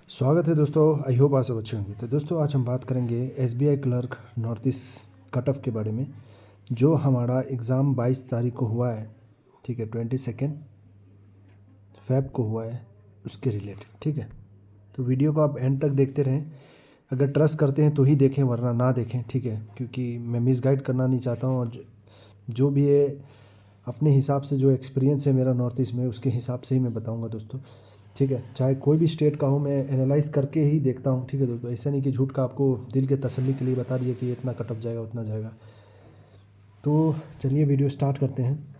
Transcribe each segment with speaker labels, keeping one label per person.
Speaker 1: स्वागत है दोस्तों। आई होप आप सब अच्छे होंगे। तो दोस्तों आज हम बात करेंगे SBI clerk north east cut off के बारे में, जो हमारा एग्ज़ाम 22 तारीख को हुआ है। ठीक है, 22 फ़ेब को हुआ है, उसके रिलेटेड। ठीक है, तो वीडियो को आप एंड तक देखते रहें। अगर ट्रस्ट करते हैं तो ही देखें, वरना ना देखें। ठीक है, क्योंकि मैं मिसगाइड करना नहीं चाहता हूँ, और जो भी है अपने हिसाब से, जो एक्सपीरियंस है मेरा नॉर्थ ईस्ट में, उसके हिसाब से ही मैं बताऊँगा दोस्तों। ठीक है, चाहे कोई भी स्टेट का हो, मैं एनालाइज़ करके ही देखता हूँ। ठीक है दोस्तों, ऐसा नहीं कि झूठ का आपको दिल के तसल्ली के लिए बता दिया कि इतना कट ऑफ जाएगा, उतना जाएगा। तो चलिए वीडियो स्टार्ट करते हैं।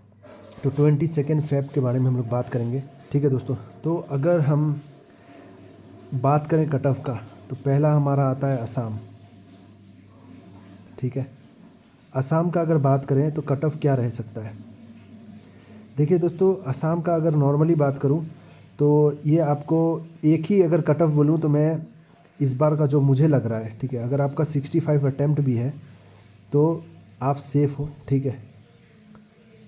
Speaker 1: तो 22 फ़ेब के बारे में हम लोग बात करेंगे। ठीक है दोस्तों, तो अगर हम बात करें कट ऑफ का, तो पहला हमारा आता है असम। ठीक है, असम का अगर बात करें तो कट ऑफ क्या रह सकता है। देखिए दोस्तों, असम का अगर नॉर्मली बात करूं तो ये आपको एक ही अगर कट ऑफ बोलूँ तो मैं इस बार का जो मुझे लग रहा है, ठीक है, अगर आपका 65 अटैम्प्ट भी है तो आप सेफ़ हो। ठीक है,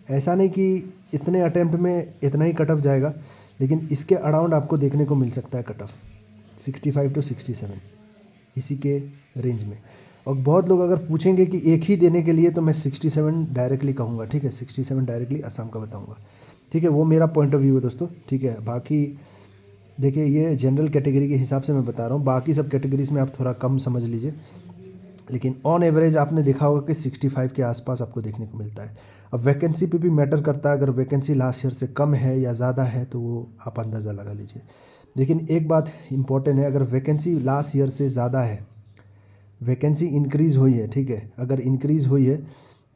Speaker 1: ऐसा नहीं कि इतने अटैम्प्ट में इतना ही कट ऑफ जाएगा, लेकिन इसके अराउंड आपको देखने को मिल सकता है कट ऑफ 65 टू 67, इसी के रेंज में। और बहुत लोग अगर पूछेंगे कि एक ही देने के लिए, तो मैं 67 डायरेक्टली कहूँगा। ठीक है, 67 डायरेक्टली असम का बताऊँगा। ठीक है, वो मेरा पॉइंट ऑफ व्यू है दोस्तों। ठीक है, बाकी देखिए ये जनरल कैटेगरी के हिसाब से मैं बता रहा हूँ, बाकी सब कैटेगरीज में आप थोड़ा कम समझ लीजिए, लेकिन ऑन एवरेज आपने देखा होगा कि 65 के आसपास आपको देखने को मिलता है। अब वैकेंसी पे भी मैटर करता है, अगर वैकेंसी लास्ट ईयर से कम है या ज़्यादा है तो वो आप अंदाज़ा लगा लीजिए। लेकिन एक बात इंपॉर्टेंट है, अगर वैकेंसी लास्ट ईयर से ज़्यादा है, वैकेंसी इंक्रीज़ हुई है, ठीक है, अगर इंक्रीज़ हुई है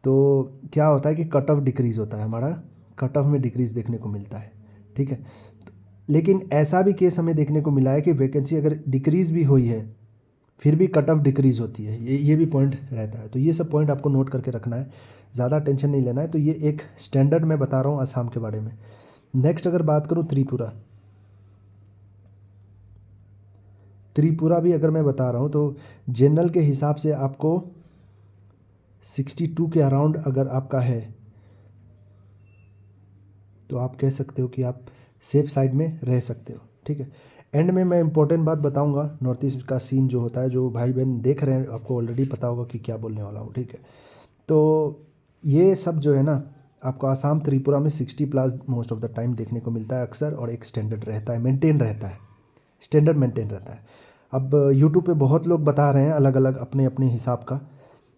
Speaker 1: तो क्या होता है कि कट ऑफ डिक्रीज़ होता है, हमारा कट ऑफ में डिक्रीज़ देखने को मिलता है। ठीक है, लेकिन ऐसा भी केस हमें देखने को मिला है कि वैकेंसी अगर डिक्रीज़ भी हुई है, फिर भी कट ऑफ डिक्रीज़ होती है। ये भी पॉइंट रहता है। तो ये सब पॉइंट आपको नोट करके रखना है, ज़्यादा टेंशन नहीं लेना है। तो ये एक स्टैंडर्ड मैं बता रहा हूँ असम के बारे में। नेक्स्ट अगर बात करूँ त्रिपुरा, त्रिपुरा भी अगर मैं बता रहा हूँ तो जनरल के हिसाब से आपको 62 के अराउंड अगर आपका है तो आप कह सकते हो कि आप सेफ साइड में रह सकते हो। ठीक है, एंड में मैं इंपॉर्टेंट बात बताऊंगा, नॉर्थ ईस्ट का सीन जो होता है, जो भाई बहन देख रहे हैं आपको ऑलरेडी पता होगा कि क्या बोलने वाला हूँ। ठीक है, तो ये सब जो है ना, आपको आसाम त्रिपुरा में 60+ मोस्ट ऑफ द टाइम देखने को मिलता है अक्सर, और एक स्टैंडर्ड रहता है, मेंटेन रहता है, स्टैंडर्ड मेंटेन रहता है। अब यूट्यूब पे बहुत लोग बता रहे हैं अलग अलग अपने अपने हिसाब का।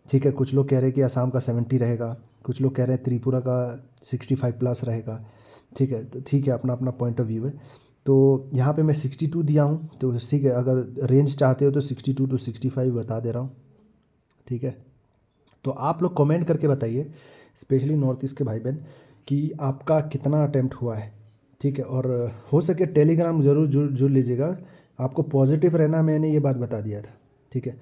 Speaker 1: ठीक है, कुछ लोग कह रहे हैं कि असम का 70 रहेगा, कुछ लोग कह रहे हैं त्रिपुरा का 65+ रहेगा। ठीक है, तो ठीक है, अपना अपना पॉइंट ऑफ व्यू है। तो यहाँ पे मैं 62 दिया हूँ, तो ठीक है, अगर रेंज चाहते हो तो 62 टू 65 बता दे रहा हूँ। ठीक है, तो आप लोग कमेंट करके बताइए, स्पेशली नॉर्थ ईस्ट के भाई बहन, कि आपका कितना अटैम्प्ट हुआ है। ठीक है, और हो सके टेलीग्राम ज़रूर जुड़ लीजिएगा। आपको पॉजिटिव रहना, मैंने ये बात बता दिया था। ठीक है,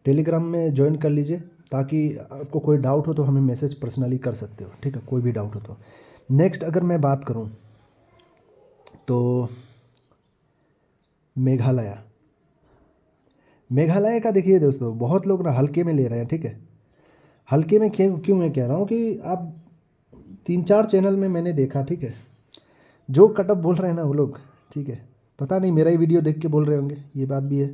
Speaker 1: टेलीग्राम में ज्वाइन कर लीजिए, ताकि आपको कोई डाउट हो तो हमें मैसेज पर्सनली कर सकते हो। ठीक है, कोई भी डाउट हो तो। नेक्स्ट अगर मैं बात करूं तो मेघालय, मेघालय का देखिए दोस्तों, बहुत लोग ना हल्के में ले रहे हैं। ठीक है, हल्के में क्यों क्यों मैं कह रहा हूँ कि आप 3-4 चैनल में मैंने देखा, ठीक है, जो कट ऑफ बोल रहे हैं ना वो लोग, ठीक है, पता नहीं मेरा ही वीडियो देख के बोल रहे होंगे, ये बात भी है।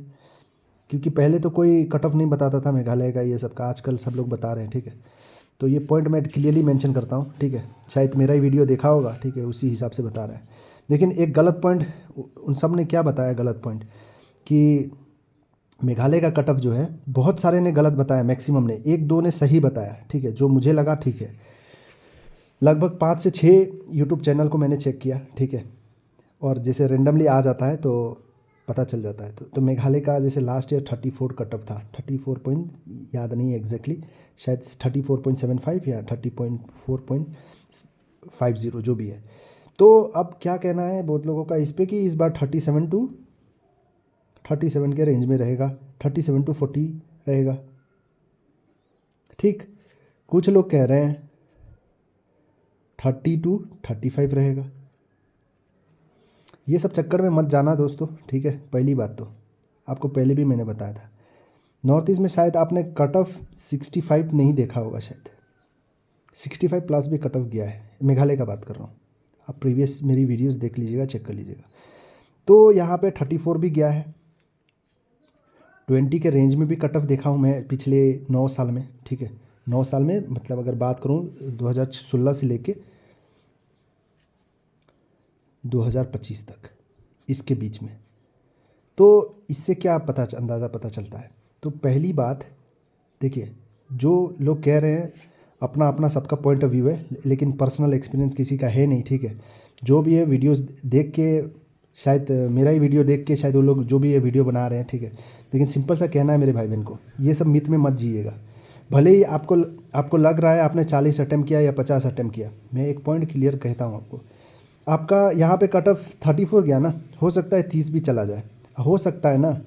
Speaker 1: क्योंकि पहले तो कोई कट ऑफ नहीं बताता था मेघालय का, ये सब का आजकल सब लोग बता रहे हैं। ठीक है, तो ये पॉइंट मैं क्लियरली मेंशन करता हूँ। ठीक है, शायद मेरा ही वीडियो देखा होगा, ठीक है, उसी हिसाब से बता रहा है। लेकिन एक गलत पॉइंट उन सब ने क्या बताया, गलत पॉइंट, कि मेघालय का कट ऑफ जो है, बहुत सारे ने गलत बताया, मैक्सिमम ने, 1-2 ने सही बताया। ठीक है, जो मुझे लगा ठीक है। लगभग 5 से 6 यूट्यूब चैनल को मैंने चेक किया। ठीक है, और जैसे रेंडमली आ जाता है तो पता चल जाता है। तो मेघालय का जैसे लास्ट ईयर 34 कट ऑफ था, 34 पॉइंट, याद नहीं एग्जैक्टली, शायद 34.75 या 30.4.50, जो भी है। तो अब क्या कहना है बहुत लोगों का इस पे, कि इस बार 37 टू 37 के रेंज में रहेगा, 37 टू 40 रहेगा। ठीक, कुछ लोग कह रहे हैं 30 टू 35 रहेगा। ये सब चक्कर में मत जाना दोस्तों। ठीक है, पहली बात तो आपको पहले भी मैंने बताया था, नॉर्थ ईस्ट में शायद आपने कट ऑफ 65 नहीं देखा होगा, शायद 65+ भी कट ऑफ गया है। मेघालय का बात कर रहा हूँ, आप प्रीवियस मेरी वीडियोस देख लीजिएगा, चेक कर लीजिएगा। तो यहाँ पे 34 भी गया है, 20 के रेंज में भी कट ऑफ देखा हूँ मैं पिछले 9 साल में, ठीक है। 9 साल में मतलब अगर बात करूँ 2016 से लेके 2025 तक, इसके बीच में। तो इससे क्या अंदाज़ा पता चलता है? तो पहली बात देखिए, जो लोग कह रहे हैं अपना अपना सबका पॉइंट ऑफ व्यू है, लेकिन पर्सनल एक्सपीरियंस किसी का है नहीं, ठीक है। जो भी है वीडियोस देख के, शायद मेरा ही वीडियो देख के शायद वो लोग जो भी ये वीडियो बना रहे हैं, ठीक है। लेकिन सिंपल सा कहना है मेरे भाई बहन को, ये सब मिथ में मत जिएगा। भले ही आपको लग रहा है आपने 40 अटेम्प्ट किया या 50 अटेम्प्ट किया, मैं एक पॉइंट क्लियर कहता हूँ आपको, आपका यहाँ पे कट ऑफ 34 गया ना, हो सकता है 30 भी चला जाए, हो सकता है ना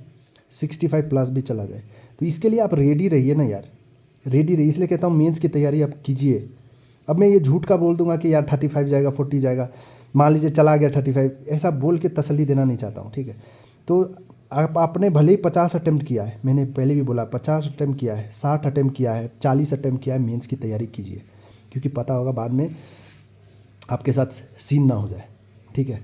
Speaker 1: 65 प्लस भी चला जाए। तो इसके लिए आप रेडी रहिए ना यार, रेडी रहिए। इसलिए कहता हूँ मेंस की तैयारी आप कीजिए। अब मैं ये झूठ का बोल दूंगा कि यार 35 जाएगा, 40 जाएगा, मान लीजिए चला गया 35, ऐसा बोल के तसल्ली देना नहीं चाहता हूँ, ठीक है। तो आपने भले ही 50 अटेम्प्ट किया है, मैंने पहले भी बोला 50 अटेम्प्ट किया है, 60 अटेम्प्ट किया है, 40 अटेम्प्ट किया है, मेंस की तैयारी कीजिए, क्योंकि पता होगा बाद में आपके साथ सीन ना हो जाए, ठीक है।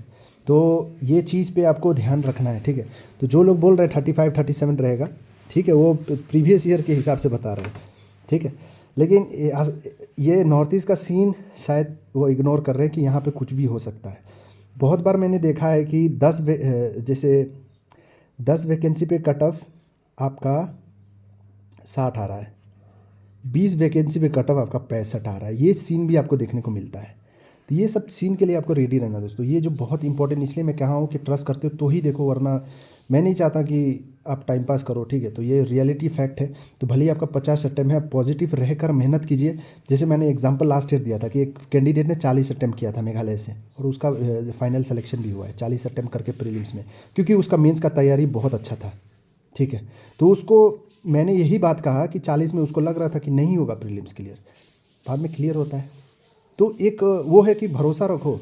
Speaker 1: तो ये चीज़ पे आपको ध्यान रखना है, ठीक है। तो जो लोग बोल रहे हैं 35 37 रहेगा, ठीक है, वो प्रीवियस ईयर के हिसाब से बता रहे हैं, ठीक है। लेकिन ये नॉर्थ ईस्ट का सीन शायद वो इग्नोर कर रहे हैं कि यहाँ पे कुछ भी हो सकता है। बहुत बार मैंने देखा है कि जैसे 10 वैकेंसी पे कट ऑफ आपका 60 आ रहा है, 20 वैकेंसी पे कट ऑफ आपका 65 आ रहा है, ये सीन भी आपको देखने को मिलता है। तो ये सब सीन के लिए आपको रेडी रहना दोस्तों, ये जो बहुत इंपॉर्टेंट, इसलिए मैं कहा हूँ कि ट्रस्ट करते हो तो ही देखो, वरना मैं नहीं चाहता कि आप टाइम पास करो, ठीक है। तो ये रियलिटी फैक्ट है। तो भले ही आपका 50 अटेम्प्ट है, आप पॉजिटिव रहकर मेहनत कीजिए। जैसे मैंने एग्जांपल लास्ट ईयर दिया था कि एक कैंडिडेट ने 40 अटेम्प्ट किया था मेघालय से, और उसका फाइनल सिलेक्शन भी हुआ है 40 अटेम्प्ट करके प्रीलिम्स में, क्योंकि उसका मेंस का तैयारी बहुत अच्छा था, ठीक है। तो उसको मैंने यही बात कहा कि 40 में उसको लग रहा था कि नहीं होगा प्रीलिम्स क्लियर, बाद में क्लियर होता है। तो एक वो है कि भरोसा रखो,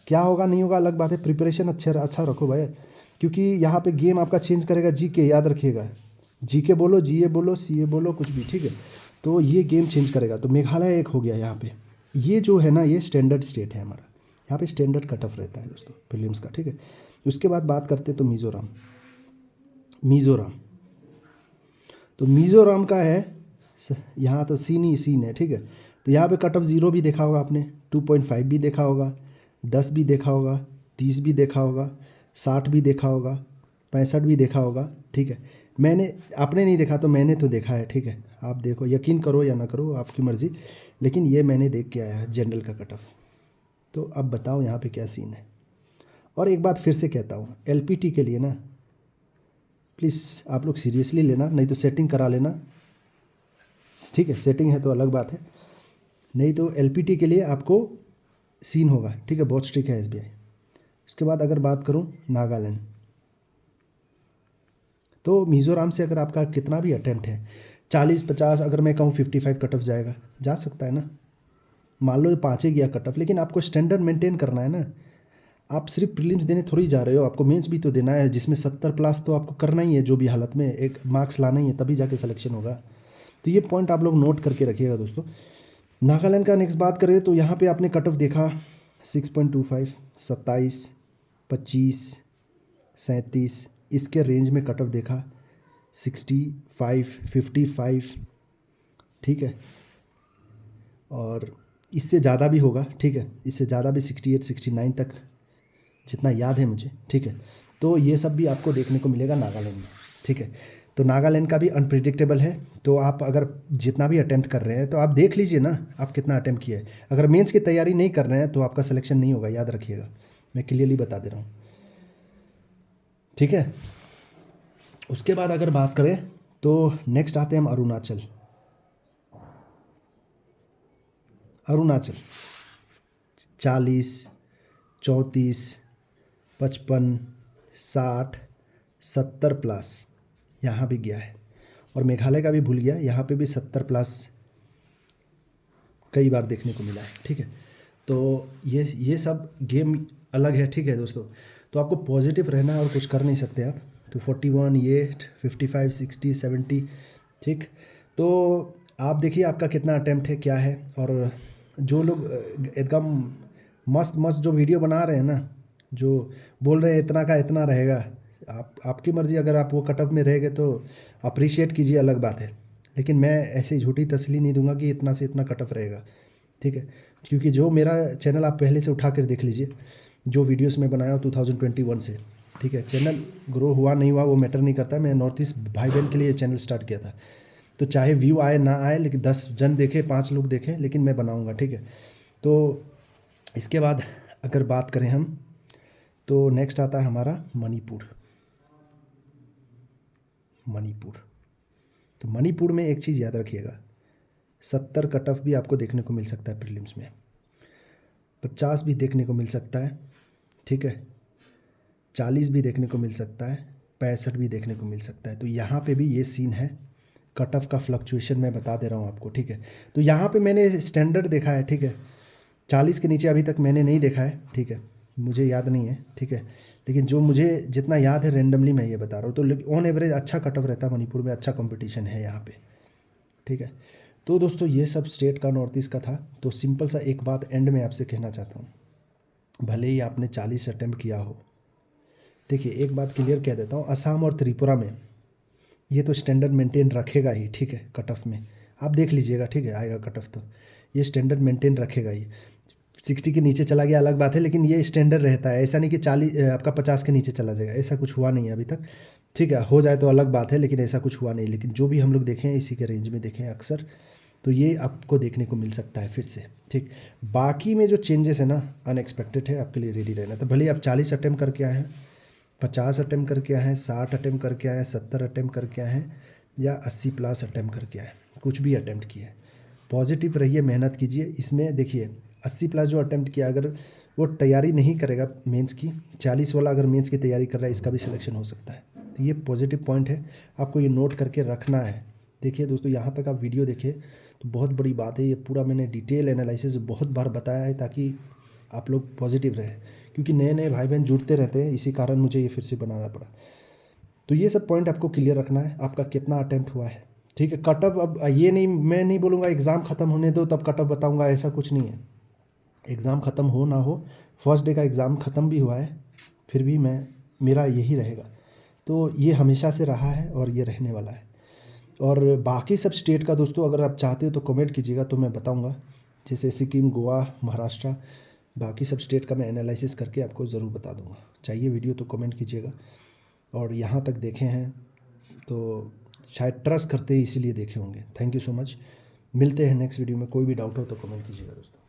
Speaker 1: क्या होगा नहीं होगा अलग बात है, प्रिपरेशन अच्छा रखो भाई, क्योंकि यहाँ पे गेम आपका चेंज करेगा जीके, याद रखिएगा। जीके बोलो, जीए बोलो, सीए बोलो, कुछ भी, ठीक है। तो ये गेम चेंज करेगा। तो मेघालय एक हो गया यहाँ पे, ये जो है ना, ये स्टैंडर्ड स्टेट है हमारा, यहाँ पे स्टैंडर्ड कट ऑफ रहता है दोस्तों प्रीलिम्स का, ठीक है। उसके बाद बात करते हैं तो मिज़ोरम तो मिज़ोरम का है, यहाँ तो सीन ही सीन है, ठीक है। तो यहाँ पे कट ऑफ 0 भी देखा होगा आपने, 2.5 भी देखा होगा, 10 भी देखा होगा, 30 भी देखा होगा, 60 भी देखा होगा, 65 भी देखा होगा, ठीक है। आपने नहीं देखा तो मैंने तो देखा है, ठीक है। आप देखो, यकीन करो या ना करो आपकी मर्ज़ी, लेकिन ये मैंने देख के आया है जनरल का कट ऑफ। तो अब बताओ यहाँ पे क्या सीन है। और एक बात फिर से कहता हूँ, LPT के लिए ना प्लीज़ आप लोग सीरियसली लेना, नहीं तो सेटिंग करा लेना, ठीक है। सेटिंग है तो अलग बात है, नहीं तो LPT के लिए आपको सीन होगा, ठीक है। बहुत स्ट्रिक्ट है SBI। उसके बाद अगर बात करूं नागालैंड, तो मिज़ोरम से अगर आपका कितना भी अटेम्प्ट है 40 50, अगर मैं कहूँ 55 कट ऑफ जाएगा, जा सकता है ना। मान लो 5 ही गया कट ऑफ, लेकिन आपको स्टैंडर्ड मेंटेन करना है ना। आप सिर्फ प्रीलिम्स देने थोड़ी जा रहे हो, आपको मेंस भी तो देना है, जिसमें 70 प्लस तो आपको करना ही है, जो भी हालत में एक मार्क्स लाना ही है, तभी जाके सिलेक्शन होगा। तो ये पॉइंट आप लोग नोट करके रखिएगा दोस्तों। नागालैंड का नेक्स्ट बात करें तो यहाँ पे आपने कट ऑफ देखा 6.25, 27, 25, 37, इसके रेंज में कट ऑफ देखा 65, 55, ठीक है। और इससे ज़्यादा भी होगा, ठीक है, इससे ज़्यादा भी 68, 69 तक, जितना याद है मुझे, ठीक है। तो ये सब भी आपको देखने को मिलेगा नागालैंड में, ठीक है। तो नागालैंड का भी अनप्रिडिक्टेबल है। तो आप अगर जितना भी अटेम्प्ट कर रहे हैं तो आप देख लीजिए ना आप कितना अटेम्प्ट किए हैं। अगर मेंस की तैयारी नहीं कर रहे हैं तो आपका सिलेक्शन नहीं होगा, याद रखिएगा, मैं क्लियरली बता दे रहा हूँ, ठीक है। उसके बाद अगर बात करें तो नेक्स्ट आते हैं हम अरुणाचल। 40, 34, 55, 60, 70 प्लस यहाँ भी गया है। और मेघालय का भी भूल गया, यहाँ पे भी 70 प्लस कई बार देखने को मिला है, ठीक है। तो ये सब गेम अलग है, ठीक है दोस्तों। तो आपको पॉजिटिव रहना है और कुछ कर नहीं सकते आप। तो 41, ये 55, 60, 70, ठीक। तो आप देखिए आपका कितना अटेम्प्ट है, क्या है। और जो लोग एकदम मस्त मस्त जो वीडियो बना रहे हैं ना, जो बोल रहे हैं इतना का इतना रहेगा, आपकी मर्ज़ी, अगर आप वो कट ऑफ में रह गए तो अप्रिशिएट कीजिए, अलग बात है। लेकिन मैं ऐसे झूठी तसल्ली नहीं दूंगा कि इतना से इतना कट ऑफ रहेगा, ठीक है। क्योंकि जो मेरा चैनल आप पहले से उठा कर देख लीजिए, जो वीडियोस मैं बनाया हूँ 2021 से, ठीक है। चैनल ग्रो हुआ नहीं हुआ वो मैटर नहीं करता, मैं नॉर्थ ईस्ट भाई बहन के लिए चैनल स्टार्ट किया था। तो चाहे व्यू आए ना आए, लेकिन 10 जन देखे, 5 लोग देखें, लेकिन मैं बनाऊँगा, ठीक है। तो इसके बाद अगर बात करें हम, तो नेक्स्ट आता है हमारा मणिपुर। मणिपुर, तो मणिपुर में एक चीज़ याद रखिएगा, 70 कट ऑफ भी आपको देखने को मिल सकता है प्रीलिम्स में, 50 भी देखने को मिल सकता है, ठीक है, 40 भी देखने को मिल सकता है, 65 भी देखने को मिल सकता है। तो यहाँ पे भी ये सीन है, कट ऑफ का फ्लक्चुएशन मैं बता दे रहा हूँ आपको, ठीक है। तो यहाँ पे मैंने स्टैंडर्ड देखा है, ठीक है, 40 के नीचे अभी तक मैंने नहीं देखा है, ठीक है, मुझे याद नहीं है, ठीक है। लेकिन जो मुझे जितना याद है रेंडमली मैं ये बता रहा हूँ। तो ऑन एवरेज अच्छा कट ऑफ रहता है मणिपुर में, अच्छा कंपटीशन है यहाँ पे, ठीक है। तो दोस्तों ये सब स्टेट का, नॉर्थ ईस्ट का था। तो सिंपल सा एक बात एंड में आपसे कहना चाहता हूँ, भले ही आपने 40 अटैम्प्ट किया हो, देखिए एक बात क्लियर कह देता हूँ, असम और त्रिपुरा में ये तो स्टैंडर्ड मेंटेन रखेगा ही, ठीक है। कट ऑफ में आप देख लीजिएगा, ठीक है, आएगा कट ऑफ, तो ये स्टैंडर्ड मेंटेन रखेगा ही। 60 के नीचे चला गया अलग बात है, लेकिन ये स्टैंडर्ड रहता है, ऐसा नहीं कि 40 आपका 50 के नीचे चला जाएगा, ऐसा कुछ हुआ नहीं है अभी तक, ठीक है। हो जाए तो अलग बात है, लेकिन ऐसा कुछ हुआ नहीं। लेकिन जो भी हम लोग देखें इसी के रेंज में देखें अक्सर, तो ये आपको देखने को मिल सकता है फिर से, ठीक। बाकी में जो चेंजेस है ना, अनएक्सपेक्टेड है, आपके लिए रेडी रहना। तो भले आप 40 अटैम्प्ट करके आए हैं, 50 अटैम्प्ट करके आए हैं, 60 अटैम्प्ट करके आए हैं, 70 अटैम्प्ट करके आए हैं, या 80 प्लस अटैम्प्ट करके आए हैं, कुछ भी अटैम्प्ट किए, पॉजिटिव रहिए, मेहनत कीजिए। इसमें देखिए 80 प्लस जो अटैम्प्ट किया, अगर वो तैयारी नहीं करेगा मेंस की, 40 वाला अगर मेंस की तैयारी कर रहा है, इसका भी सिलेक्शन हो सकता है। तो ये पॉजिटिव पॉइंट है, आपको ये नोट करके रखना है। देखिए दोस्तों, यहाँ तक आप वीडियो देखिए तो बहुत बड़ी बात है, ये पूरा मैंने डिटेल एनालिसिस बहुत बार बताया है, ताकि आप लोग पॉजिटिव रहे, क्योंकि नए नए भाई बहन जुड़ते रहते हैं, इसी कारण मुझे ये फिर से बनाना पड़ा। तो ये सब पॉइंट आपको क्लियर रखना है, आपका कितना अटैम्प्ट हुआ है, ठीक है। कट ऑफ अब ये नहीं, मैं नहीं बोलूँगा एग्ज़ाम ख़त्म होने दो तब कट ऑफ बताऊँगा, ऐसा कुछ नहीं है। एग्ज़ाम ख़त्म हो ना हो, फर्स्ट डे का एग्ज़ाम ख़त्म भी हुआ है, फिर भी मेरा यही रहेगा। तो ये हमेशा से रहा है और ये रहने वाला है। और बाकी सब स्टेट का दोस्तों अगर आप चाहते हो तो कमेंट कीजिएगा, तो मैं बताऊंगा। जैसे सिक्किम, गोवा, महाराष्ट्र, बाकी सब स्टेट का मैं एनालिसिस करके आपको ज़रूर बता दूंगा। चाहिए वीडियो तो कमेंट कीजिएगा। और यहाँ तक देखे हैं तो शायद ट्रस्ट करते ही इसीलिए देखे होंगे। Thank you so much. मिलते हैं नेक्स्ट वीडियो में, कोई भी डाउट हो तो कमेंट कीजिएगा दोस्तों।